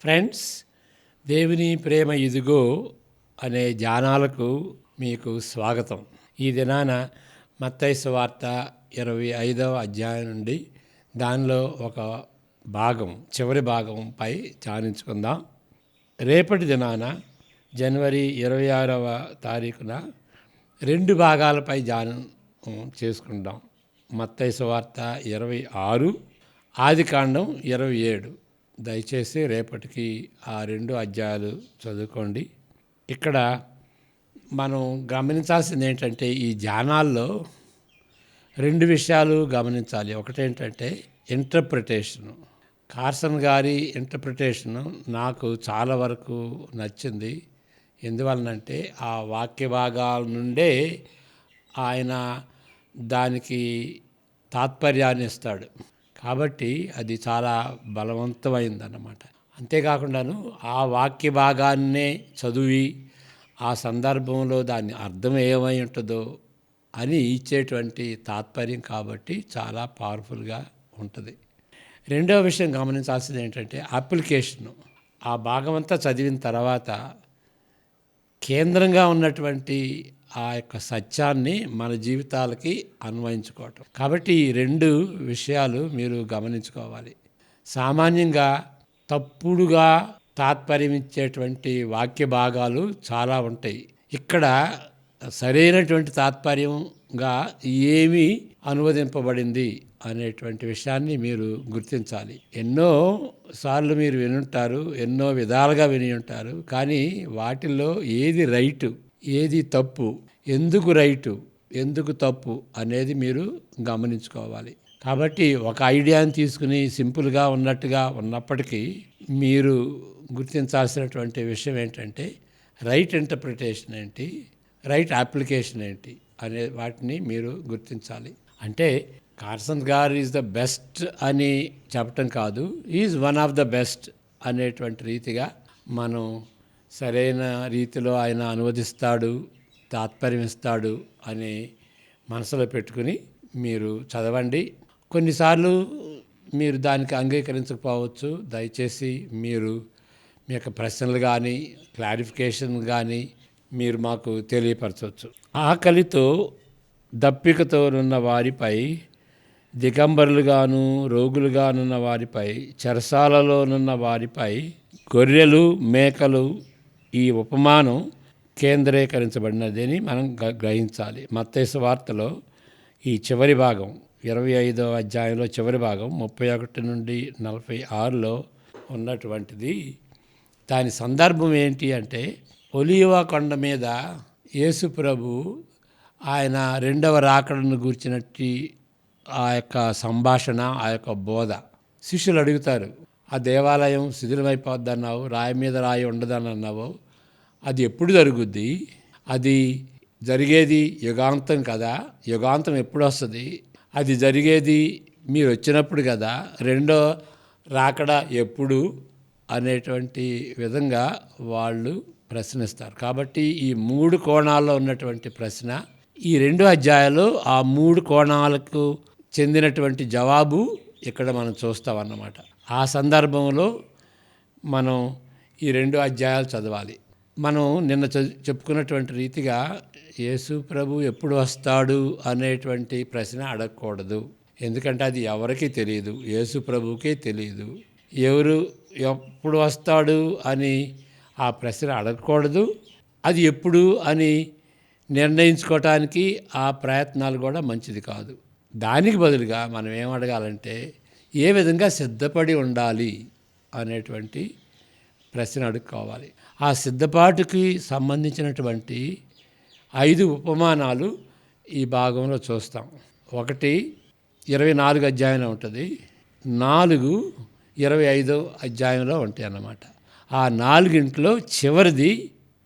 Friends, దేవుని ప్రేమ ఇదిగో అనే ధ్యానాలకు మీకు స్వాగతం. ఈ దినాన మత్తయి సువార్త 25వ అధ్యాయం నుండి దానిలో ఒక భాగం, చివరి భాగంపై ధ్యానించుకుందాం. రేపటి దినాన జనవరి 26వ తారీఖున 2 భాగాలపై ధ్యానం చేసుకుందాం. మత్తయి సువార్త 26, ఆదికాండం 27. దయచేసి రేపటికి ఆ 2 అధ్యాయాలు చదువుకోండి. ఇక్కడ మనం గమనించాల్సింది ఏంటంటే, ఈ ధ్యానాల్లో 2 విషయాలు గమనించాలి. ఒకటేంటంటే ఇంటర్ప్రిటేషను. కార్సన్ గారి ఇంటర్ప్రిటేషను నాకు చాలా వరకు నచ్చింది. ఎందువలనంటే ఆ వాక్య భాగాల నుండే ఆయన దానికి తాత్పర్యాన్ని ఇస్తాడు. కాబట్టి అది చాలా బలవంతమైందన్నమాట. అంతేకాకుండాను ఆ వాక్య భాగాన్నే చదివి ఆ సందర్భంలో దాని అర్థం ఏమై ఉంటుందో అని ఇచ్చేటువంటి తాత్పర్యం కాబట్టి చాలా పవర్ఫుల్గా ఉంటుంది. రెండవ విషయం గమనించాల్సింది ఏంటంటే అప్లికేషను. ఆ భాగం అంతా చదివిన తర్వాత కేంద్రంగా ఉన్నటువంటి ఆ యొక్క సత్యాన్ని మన జీవితాలకి అన్వయించుకోవటం. కాబట్టి ఈ 2 విషయాలు మీరు గమనించుకోవాలి. సామాన్యంగా తప్పుడుగా తాత్పర్యం ఇచ్చేటువంటి వాక్య భాగాలు చాలా ఉంటాయి. ఇక్కడ సరైనటువంటి తాత్పర్యంగా ఏమి అనువదింపబడింది అనేటువంటి విషయాన్ని మీరు గుర్తించాలి. ఎన్నో సార్లు మీరు వినుంటారు, ఎన్నో విధాలుగా విని ఉంటారు. కానీ వాటిల్లో ఏది రైటు, ఏది తప్పు, ఎందుకు రైటు, ఎందుకు తప్పు అనేది మీరు గమనించుకోవాలి. కాబట్టి ఒక ఐడియాని తీసుకుని సింపుల్గా ఉన్నట్టుగా ఉన్నప్పటికీ మీరు గుర్తించాల్సినటువంటి విషయం ఏంటంటే రైట్ ఇంటర్ప్రిటేషన్ ఏంటి, రైట్ అప్లికేషన్ ఏంటి అనే వాటిని మీరు గుర్తించాలి. అంటే కార్సన్ గారు ఈజ్ ద బెస్ట్ అని చెప్పటం కాదు, is one of the best అనేటువంటి రీతిగా మనం సరైన రీతిలో ఆయన అనువదిస్తాడు, తాత్పర్యం ఇస్తాడు అని మనసులో పెట్టుకుని మీరు చదవండి. కొన్నిసార్లు మీరు దానికి అంగీకరించకపోవచ్చు. దయచేసి మీరు మీ యొక్క ప్రశ్నలు కానీ క్లారిఫికేషన్ కానీ మీరు మాకు తెలియపరచవచ్చు. ఆకలితో దప్పికతో ఉన్న వారిపై, దిగంబరులుగాను రోగులుగానున్న వారిపై, చెరసాలలోనున్న వారిపై, గొర్రెలు మేకలు, ఈ ఉపమానం కేంద్రీకరించబడినదని మనం గ్రహించాలి. మత్తయి సువార్తలో ఈ చివరి భాగం 25వ అధ్యాయంలో చివరి భాగం 31 నుండి 46లో ఉన్నటువంటిది. దాని సందర్భం ఏంటి అంటే ఒలీవ కొండ మీద యేసు ప్రభు ఆయన 2వ రాకడను గూర్చినట్టు ఆ యొక్క సంభాషణ, ఆ యొక్క బోధ. శిష్యులు అడుగుతారు, ఆ దేవాలయం శిథిలమైపోద్ది అన్నావు, రాయి మీద రాయి ఉండదని అన్నావు, అది ఎప్పుడు జరుగుద్ది? అది జరిగేది యుగాంతం కదా, యుగాంతం ఎప్పుడు వస్తుంది? అది జరిగేది మీరు వచ్చినప్పుడు కదా, 2వ రాకడ ఎప్పుడు అనేటువంటి విధంగా వాళ్ళు ప్రశ్నిస్తారు. కాబట్టి ఈ 3 కోణాల్లో ఉన్నటువంటి ప్రశ్న, ఈ 2 అధ్యాయాలు ఆ 3 కోణాలకు చెందినటువంటి జవాబు ఇక్కడ మనం చూస్తామన్నమాట. ఆ సందర్భంలో మనం ఈ 2 అధ్యాయాలు చదవాలి. మనం నిన్న చెప్పుకున్నటువంటి రీతిగా యేసు ప్రభు ఎప్పుడు వస్తాడు అనేటువంటి ప్రశ్న అడగకూడదు. ఎందుకంటే అది ఎవరికీ తెలియదు, యేసు ప్రభువుకే తెలియదు. ఎవరు ఎప్పుడు వస్తాడు అని ఆ ప్రశ్న అడగకూడదు. అది ఎప్పుడు అని నిర్ణయించుకోవటానికి ఆ ప్రయత్నాలు కూడా మంచిది కాదు. దానికి బదులుగా మనం ఏం అడగాలంటే ఏ విధంగా సిద్ధపడి ఉండాలి అనేటువంటి ప్రశ్న అడుక్కోవాలి. ఆ సిద్ధపాటుకి సంబంధించినటువంటి 5 ఉపమానాలు ఈ భాగంలో చూస్తాం. 1 24 అధ్యాయంలో ఉంటుంది, 4 25 అధ్యాయంలో ఉంటాయి అన్నమాట. ఆ 4 చివరిది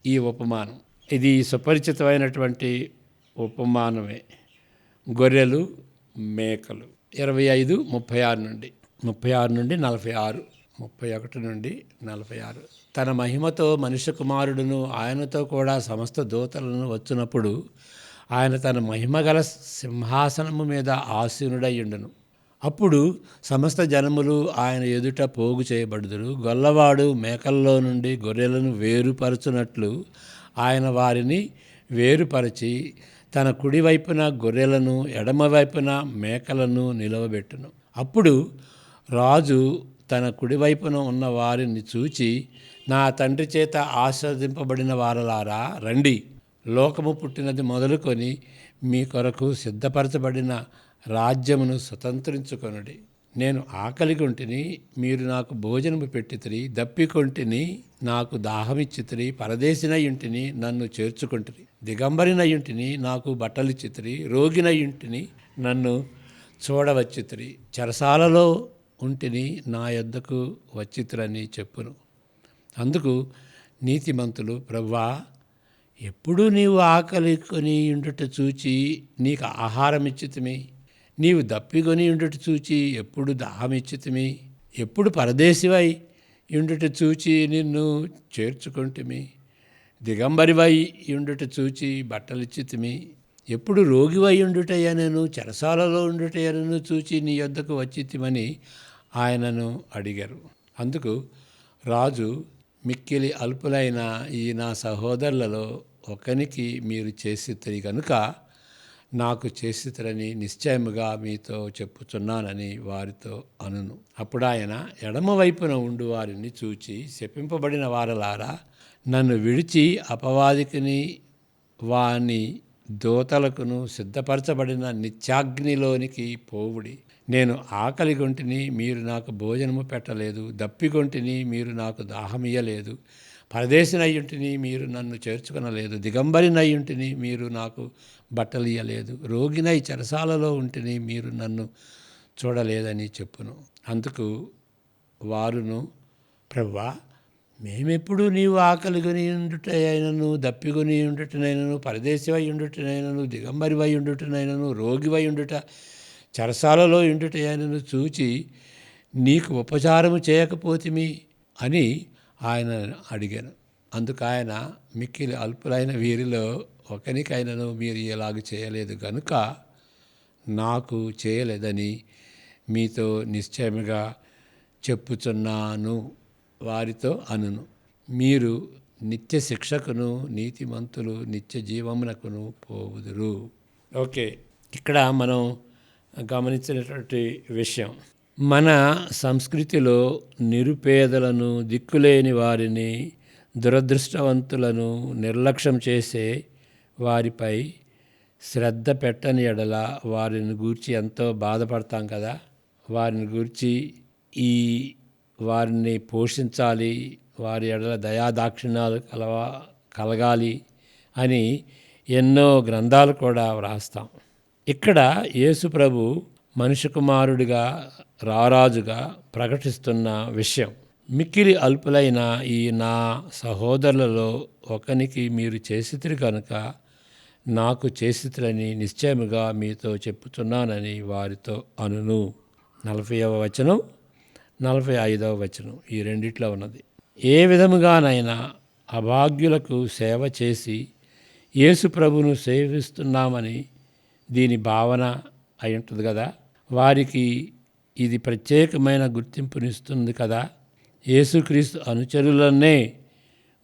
ఈ ఉపమానం. ఇది సుపరిచితమైనటువంటి ఉపమానమే. గొర్రెలు మేకలు. 25, 36 నుండి 46, 31 నుండి 46. తన మహిమతో మనుష్య కుమారుడును ఆయనతో కూడా సమస్త దూతలను వచ్చినప్పుడు ఆయన తన మహిమగల సింహాసనము మీద ఆసీనుడై ఉండును. అప్పుడు సమస్త జనములు ఆయన ఎదుట పోగు చేయబడుదురు. గొల్లవాడు మేకల్లో నుండి గొర్రెలను వేరుపరచునట్లు ఆయన వారిని వేరుపరచి తన కుడివైపున గొర్రెలను ఎడమవైపున మేకలను నిలవబెట్టును. అప్పుడు రాజు తన కుడివైపున ఉన్న వారిని చూచి, నా తండ్రి చేత ఆశీర్వదింపబడిన వారలారా రండి, లోకము పుట్టినది మొదలుకొని మీ కొరకు సిద్ధపరచబడిన రాజ్యమును స్వతంత్రించుకొనుడి. నేను ఆకలిగొంటిని, మీరు నాకు భోజనము పెట్టితిరి, దప్పికొంటిని, నాకు దాహమిచ్చితిరి, పరదేశినయుంటిని, నన్ను చేర్చుకొంటిరి, దిగంబరినయుంటిని, నాకు బట్టలిచ్చితిరి, రోగినయుంటిని, నన్ను చూడవచ్చితిరి, చెరసాలలో ఉంటిని, నా యొద్దకు వచ్చితిరని చెప్పును. అందుకు నీతిమంతులు, ప్రభువా, ఎప్పుడు నీవు ఆకలి కొని ఉండుట చూచి నీకు ఆహారం ఇచ్చితిమి, నీవు దప్పికొని ఉండుట చూచి ఎప్పుడు దాహమిచ్చితిమి, ఎప్పుడు పరదేశివై ఉండుట చూచి నిన్ను చేర్చుకొంటిమి, దిగంబరివై ఉండుట చూచి బట్టలిచ్చితిమి, ఎప్పుడు రోగివై ఉండుటయనను చెరసాలలో ఉండుటయనను చూచి నీ యొద్దకు వచ్చితిమని ఆయనను అడిగారు. అందుకు రాజు, మిక్కిలి అల్పులైన ఈ నా సహోదరులలో ఒకనికి మీరు చేసితిరి కనుక నాకు చేసితిరని నిశ్చయముగా మీతో చెప్పుచున్నానని వారితో అనును. అప్పుడు ఆయన ఎడమవైపున ఉండు వారిని చూచి, శపింపబడిన వారలారా, నన్ను విడిచి అపవాదికిని వాని దూతలకును సిద్ధపరచబడిన నిత్యాగ్నిలోనికి పోవుడి. నేను ఆకలిగొంటిని, మీరు నాకు భోజనము పెట్టలేదు, దప్పిగొంటిని, మీరు నాకు దాహమియ్యలేదు, పరదేశినయ్యుంటిని, మీరు నన్ను చేర్చుకొనలేదు, దిగంబరినయ్యుంటిని, మీరు నాకు బట్టలియ్యలేదు, రోగినై చెరసాలలో ఉంటిని, మీరు నన్ను చూడలేదని చెప్పును. అందుకు వారును, ప్రభువా, మేమెప్పుడు నీవు ఆకలిగొని ఉండుటైనను, దప్పిగొని ఉండుటనైనను, పరదేశివై ఉండుటనైనను, దిగంబరివై ఉండుటనైనను, రోగివై ఉండుట, చెరసాలలో ఉండుటైనను చూచి నీకు ఉపచారము చేయకపోతిమి అని ఆయన అడిగాను. అందుకు ఆయన, మిక్కిలి అల్పులైన వీరిలో ఒకనికైనను మీరు ఇలాగ చేయలేదు కనుక నాకు చేయలేదని మీతో నిశ్చయముగా చెప్పుచున్నాను వారితో అనును. మీరు నిత్య శిక్షకును, నీతిమంతులు నిత్య జీవమునకును పోవుదురు. ఓకే, ఇక్కడ మనం గమనించినటువంటి విషయం, మన సంస్కృతిలో నిరుపేదలను, దిక్కులేని వారిని, దురదృష్టవంతులను నిర్లక్ష్యం చేసే వారిపై శ్రద్ధ పెట్టని ఎడల వారిని గూర్చి ఎంతో బాధపడతాం కదా. వారిని గూర్చి వారిని పోషించాలి, వారి ఎడల దయాదాక్షిణ్యాలు కలగాలి అని ఎన్నో గ్రంథాలు కూడా వ్రాస్తాం. ఇక్కడ యేసు ప్రభు మనిషి కుమారుడిగా, రారాజుగా ప్రకటిస్తున్న విషయం, మిక్కిలి అల్పులైన ఈ నా సహోదరులలో ఒకనికి మీరు చేసితిరి కనుక నాకు చేసితిరని నిశ్చయముగా మీతో చెప్పుచున్నానని వారితో అనును. 40వ వచనం, 45వ వచనం, ఈ రెండిట్లో ఉన్నది. ఏ విధముగానైనా అభాగ్యులకు సేవ చేసి యేసు ప్రభును సేవిస్తున్నామని దీని భావన అయి ఉంటుంది కదా. వారికి ఇది ప్రత్యేకమైన గుర్తింపునిస్తుంది కదా. యేసుక్రీస్తు అనుచరులనే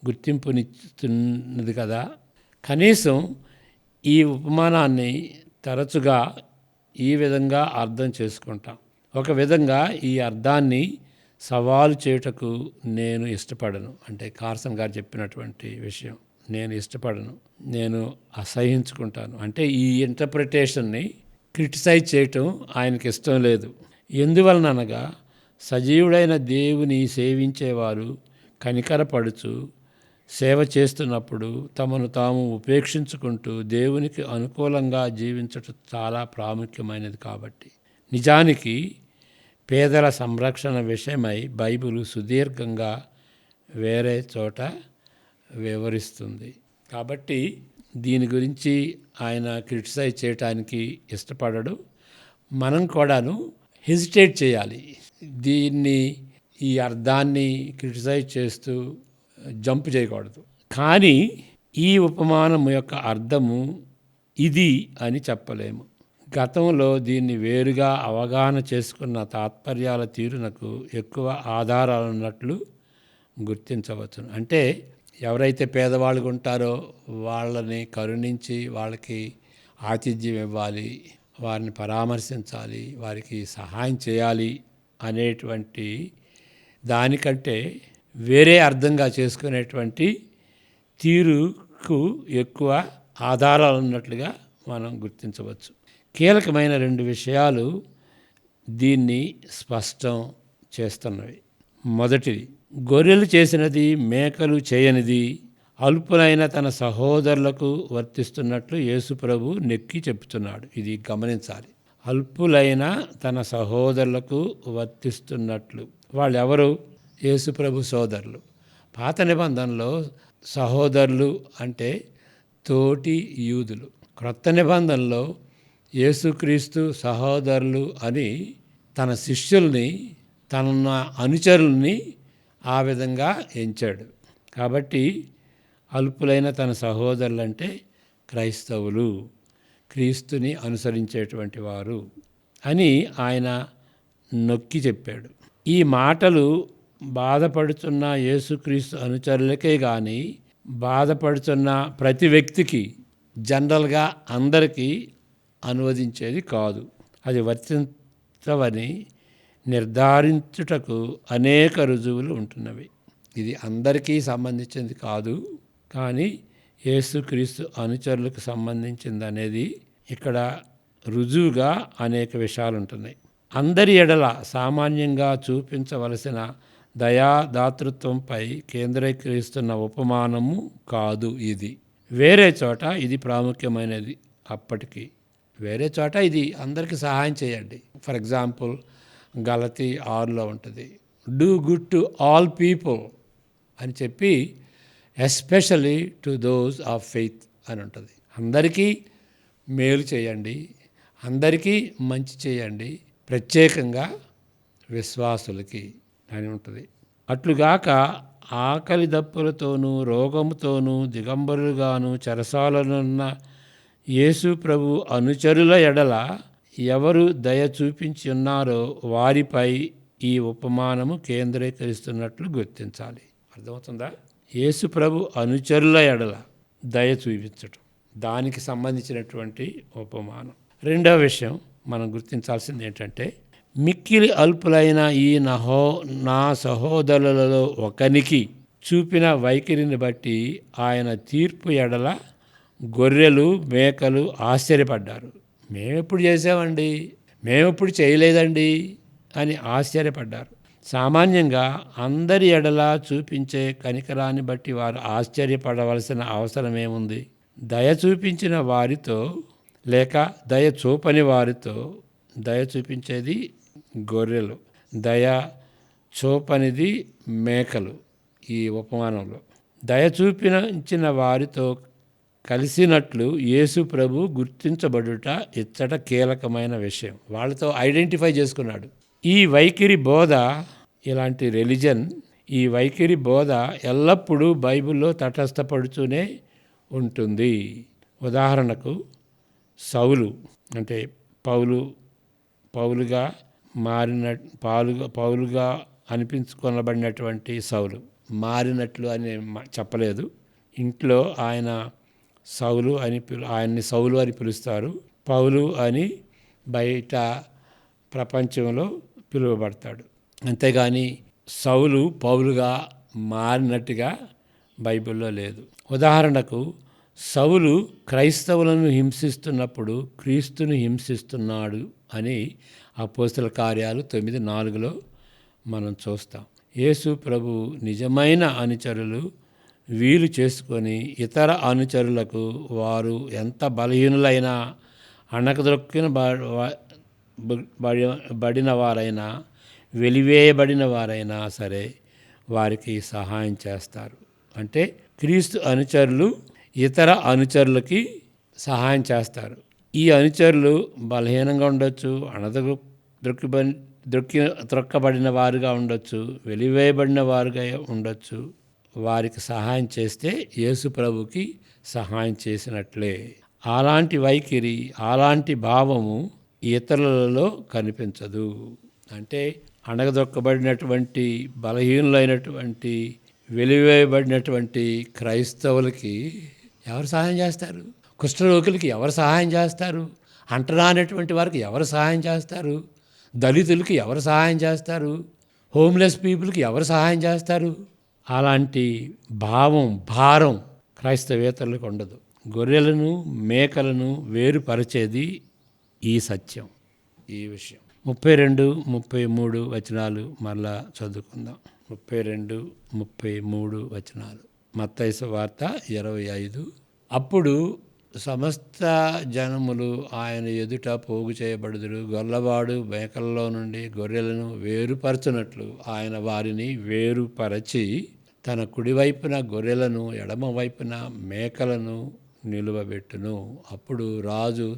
గుర్తింపునిస్తున్నది కదా. కనీసం ఈ ఉపమానాన్ని తరచుగా ఈ విధంగా అర్థం చేసుకుంటాం. ఒక విధంగా ఈ అర్థాన్ని సవాలు చేయుటకు నేను ఇష్టపడను. అంటే కార్సన్ గారు చెప్పినటువంటి విషయం నేను ఇష్టపడను, నేను అసహించుకుంటాను. అంటే ఈ ఇంటర్ప్రిటేషన్ని క్రిటిసైజ్ చేయటం ఆయనకి ఇష్టం లేదు. ఎందువలనగా సజీవుడైన దేవుని సేవించేవారు కనికరపడుచు సేవ చేస్తున్నప్పుడు తమను తాము ఉపేక్షించుకుంటూ దేవునికి అనుకూలంగా జీవించటం చాలా ప్రాముఖ్యమైనది. కాబట్టి నిజానికి పేదల సంరక్షణ విషయమై బైబిల్ సుదీర్ఘంగా వేరే చోట వివరిస్తుంది. కాబట్టి దీని గురించి ఆయన క్రిటిసైజ్ చేయటానికి ఇష్టపడడు. మనం కూడాను హెజిటేట్ చేయాలి. ఈ అర్థాన్ని క్రిటిసైజ్ చేస్తూ జంప్ చేయకూడదు. కానీ ఈ ఉపమానం యొక్క అర్థము ఇది అని చెప్పలేము. గతంలో దీన్ని వేరుగా అవగాహన చేసుకున్న తాత్పర్యాల తీరునకు ఎక్కువ ఆధారాలున్నట్లు గుర్తించవచ్చును. అంటే ఎవరైతే పేదవాళ్ళు ఉంటారో వాళ్ళని కరుణించి వాళ్ళకి ఆతిథ్యం ఇవ్వాలి, వారిని పరామర్శించాలి, వారికి సహాయం చేయాలి అనేటువంటి దానికంటే వేరే అర్థంగా చేసుకునేటువంటి తీరుకు ఎక్కువ ఆధారాలు ఉన్నట్లుగా మనం గుర్తించవచ్చు. కీలకమైన 2 విషయాలు దీన్ని స్పష్టం చేస్తున్నవి. మొదటిది, గొర్రెలు చేసినది మేకలు చేయనిది అల్పులైన తన సహోదరులకు వర్తిస్తున్నట్లు యేసుప్రభు నెక్కి చెప్తున్నాడు. ఇది గమనించాలి. అల్పులైన తన సహోదరులకు వర్తిస్తున్నట్లు. వాళ్ళెవరు? యేసుప్రభు సోదరులు. పాత నిబంధనలో సహోదరులు అంటే తోటి యూదులు. క్రొత్త నిబంధనలో యేసుక్రీస్తు సహోదరులు అని తన శిష్యుల్ని, తన అనుచరుల్ని ఆ విధంగా ఎంచాడు. కాబట్టి అల్పులైన తన సహోదరులు అంటే క్రైస్తవులు, క్రీస్తుని అనుసరించేటువంటి వారు అని ఆయన నొక్కి చెప్పాడు. ఈ మాటలు బాధపడుతున్న యేసుక్రీస్తు అనుచరులకే కానీ బాధపడుతున్న ప్రతి వ్యక్తికి, జనరల్గా అందరికీ అనువదించేది కాదు. అది వర్తించవని నిర్ధారించుటకు అనేక రుజువులు ఉంటున్నవి. ఇది అందరికీ సంబంధించింది కాదు, కానీ యేసుక్రీస్తు అనుచరులకు సంబంధించింది అనేది ఇక్కడ రుజువుగా అనేక విషయాలు ఉంటున్నాయి. అందరి ఎడల సామాన్యంగా చూపించవలసిన దయాదాతృత్వంపై కేంద్రీకరిస్తున్న ఉపమానము కాదు ఇది. వేరే చోట ఇది ప్రాముఖ్యమైనది. అప్పటికి వేరే చోట ఇది అందరికీ సహాయం చేయండి. ఫర్ ఎగ్జాంపుల్ గలతీ 6లో ఉంటుంది, do good to all people అని చెప్పి especially to those of faith అని ఉంటుంది. అందరికీ మేలు చేయండి, అందరికీ మంచి చేయండి, ప్రత్యేకంగా విశ్వాసులకి అని ఉంటుంది. అట్లుగాక ఆకలి దప్పులతోనూ రోగముతోనూ దిగంబరులుగాను చెరసాలనున్న యేసు ప్రభు అనుచరుల ఎడల ఎవరు దయ చూపించి ఉన్నారో వారిపై ఈ ఉపమానము కేంద్రీకరిస్తున్నట్లు గుర్తించాలి. అర్థమవుతుందా? యేసు ప్రభు అనుచరుల ఎడల దయ చూపించటం, దానికి సంబంధించినటువంటి ఉపమానం. రెండవ విషయం మనం గుర్తించాల్సింది ఏంటంటే, మిక్కిలి అల్పులైన ఈ నా సహోదరులలో ఒకనికి చూపిన వైఖరిని బట్టి ఆయన తీర్పు ఎడల గొర్రెలు మేకలు ఆశ్చర్యపడ్డారు. మేమెప్పుడు చేసామండి, మేమెప్పుడు చేయలేదండి అని ఆశ్చర్యపడ్డారు. సామాన్యంగా అందరి ఎడల చూపించే కనికరాన్ని బట్టి వారు ఆశ్చర్యపడవలసిన అవసరం ఏముంది? దయ చూపించిన వారితో లేక దయ చూపని వారితో, దయ చూపించేది గొర్రెలు, దయ చూపనిది మేకలు. ఈ ఉపమానంలో దయ చూపించిన వారితో కలిసినట్లు యేసు ప్రభు గుర్తించబడుట ఇచ్చట కీలకమైన విషయం. వాళ్ళతో ఐడెంటిఫై చేసుకున్నాడు. ఈ వైఖరి బోధ, ఇలాంటి రిలీజన్, ఈ వైఖరి బోధ ఎల్లప్పుడూ బైబిల్లో తటస్థపడుతూనే ఉంటుంది. ఉదాహరణకు సౌలు అంటే పౌలుగా పౌలుగా అనిపించుకొనబడినటువంటి సౌలు, మారినట్లు అని చెప్పలేదు. ఇంట్లో ఆయన్ని సౌలు అని పిలుస్తారు, పౌలు అని బయట ప్రపంచంలో పిలువబడతాడు. అంతేగాని సౌలు పౌలుగా మారినట్టుగా బైబిల్లో లేదు. ఉదాహరణకు సౌలు క్రైస్తవులను హింసిస్తున్నప్పుడు క్రీస్తుని హింసిస్తున్నాడు అని అపోస్తల కార్యాలు 9:4లో మనం చూస్తాం. యేసు ప్రభు నిజమైన అనుచరులు వీలు చేసుకొని ఇతర అనుచరులకు వారు ఎంత బలహీనులైనా, అణగదొక్కిన బడిన వారైనా, వెలివేయబడిన వారైనా సరే వారికి సహాయం చేస్తారు. అంటే క్రీస్తు అనుచరులు ఇతర అనుచరులకి సహాయం చేస్తారు. ఈ అనుచరులు బలహీనంగా ఉండొచ్చు, త్రొక్కబడిన వారుగా ఉండొచ్చు, వెలివేయబడిన వారుగా ఉండొచ్చు. వారికి సహాయం చేస్తే యేసు ప్రభుకి సహాయం చేసినట్లే. అలాంటి వైఖరి, అలాంటి భావము ఇతరులలో కనిపించదు. అంటే అణగదొక్కబడినటువంటి, బలహీనులైనటువంటి, వెలివేయబడినటువంటి క్రైస్తవులకి ఎవరు సహాయం చేస్తారు? కుష్ఠరోగులకి ఎవరు సహాయం చేస్తారు? అంటరానటువంటి వారికి ఎవరు సహాయం చేస్తారు? దళితులకి ఎవరు సహాయం చేస్తారు? హోమ్లెస్ పీపుల్కి ఎవరు సహాయం చేస్తారు? అలాంటి భారం క్రైస్తవేతరులకు ఉండదు. గొర్రెలను మేకలను వేరుపరిచేది ఈ సత్యం, ఈ విషయం. 32, 33 వచనాలు మరలా చదువుకుందాం. 32, 33 వచనాలు. మత్తయి సువార్త 25. అప్పుడు సమస్త జనములు ఆయన ఎదుట పోగు చేయబడుదురు. గొల్లవాడు మేకలలో నుండి గొర్రెలను వేరుపరచునట్లు ఆయన వారిని వేరుపరచి తన కుడివైపున గొర్రెలను, ఎడమ వైపున మేకలను నిలువబెట్టును. అప్పుడు రాజు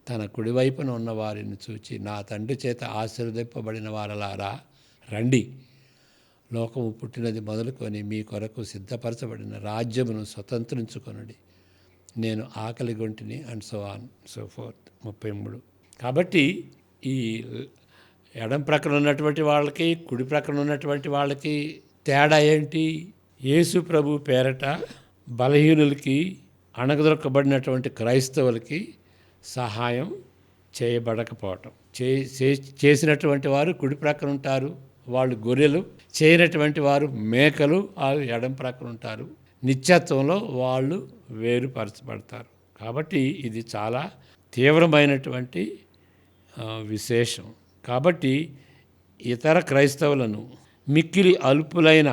తన కుడివైపున ఉన్న వారిని చూచి, నా తండ్రి చేత ఆశీర్వదింపబడిన వారలారా రండి, లోకము పుట్టినది మొదలుకొని మీ కొరకు సిద్ధపరచబడిన రాజ్యమును స్వతంత్రించుకొనుడి, నేను ఆకలి గొంటిని, and so on so forth. 33. కాబట్టి ఈ ఎడం ప్రక్కన ఉన్నటువంటి వాళ్ళకి, కుడి ప్రక్కన ఉన్నటువంటి వాళ్ళకి తేడా ఏంటి? యేసు ప్రభు పేరట బలహీనులకి, అణగదొక్కబడినటువంటి క్రైస్తవులకి సహాయం చేయబడకపోవటం. చేసినటువంటి వారు కుడి ప్రక్కన ఉంటారు, వాళ్ళు గొర్రెలు. చేయనటువంటి వారు మేకలు, వాళ్ళు ఎడం ప్రక్కన ఉంటారు. నిత్యత్వంలో వాళ్ళు వేరుపరచబడతారు. కాబట్టి ఇది చాలా తీవ్రమైనటువంటి విశేషం. కాబట్టి ఇతర క్రైస్తవులను, మిక్కిలి అల్పులైన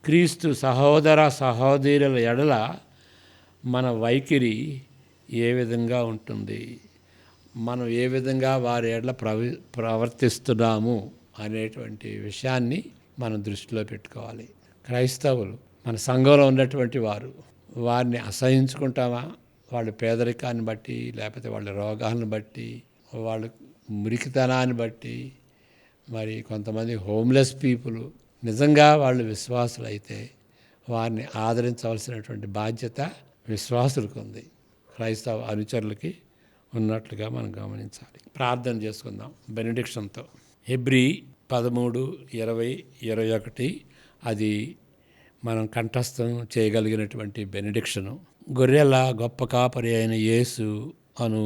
క్రీస్తు సహోదర సహోదరుల ఎడల మన వైఖరి ఏ విధంగా ఉంటుంది, మనం ఏ విధంగా వారి ఎడల ప్రవర్తిస్తున్నాము అనేటువంటి విషయాన్ని మనం దృష్టిలో పెట్టుకోవాలి. క్రైస్తవులు మన సంఘంలో ఉన్నటువంటి వారిని అసహించుకుంటామా? వాళ్ళ పేదరికాన్ని బట్టి, లేకపోతే వాళ్ళ రోగాలను బట్టి, వాళ్ళ మురికితనాన్ని బట్టి, మరి కొంతమంది హోమ్లెస్ పీపుల్ నిజంగా వాళ్ళు విశ్వాసులు అయితే వారిని ఆదరించవలసినటువంటి బాధ్యత విశ్వాసులకు ఉంది, క్రైస్తవ అనుచరులకి ఉన్నట్లుగా మనం గమనించాలి. ప్రార్థన చేసుకుందాం బెనడిక్షన్తో. హెబ్రీ 13, 20, 21 అది మనం కంఠస్థం చేయగలిగినటువంటి బెనడిక్షను. గొర్రెల గొప్ప కాపరి అయిన యేసు అను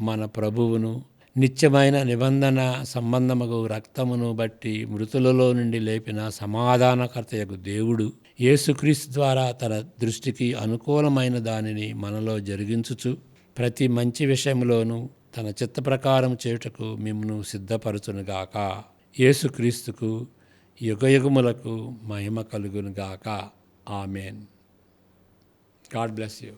మన ప్రభువును, నిత్యమైన నిబంధన సంబంధముగు రక్తమును బట్టి మృతులలో నుండి లేపిన సమాధానకర్తయగు దేవుడు యేసుక్రీస్తు ద్వారా తన దృష్టికి అనుకూలమైన దానిని మనలో జరిగించుచు ప్రతి మంచి విషయంలోనూ తన చిత్త ప్రకారం చేయుటకు మిమ్మును సిద్ధపరచునుగాక. యేసుక్రీస్తుకు యుగయుగములకు మహిమ కలుగునుగాక. ఆమెన్. God bless you.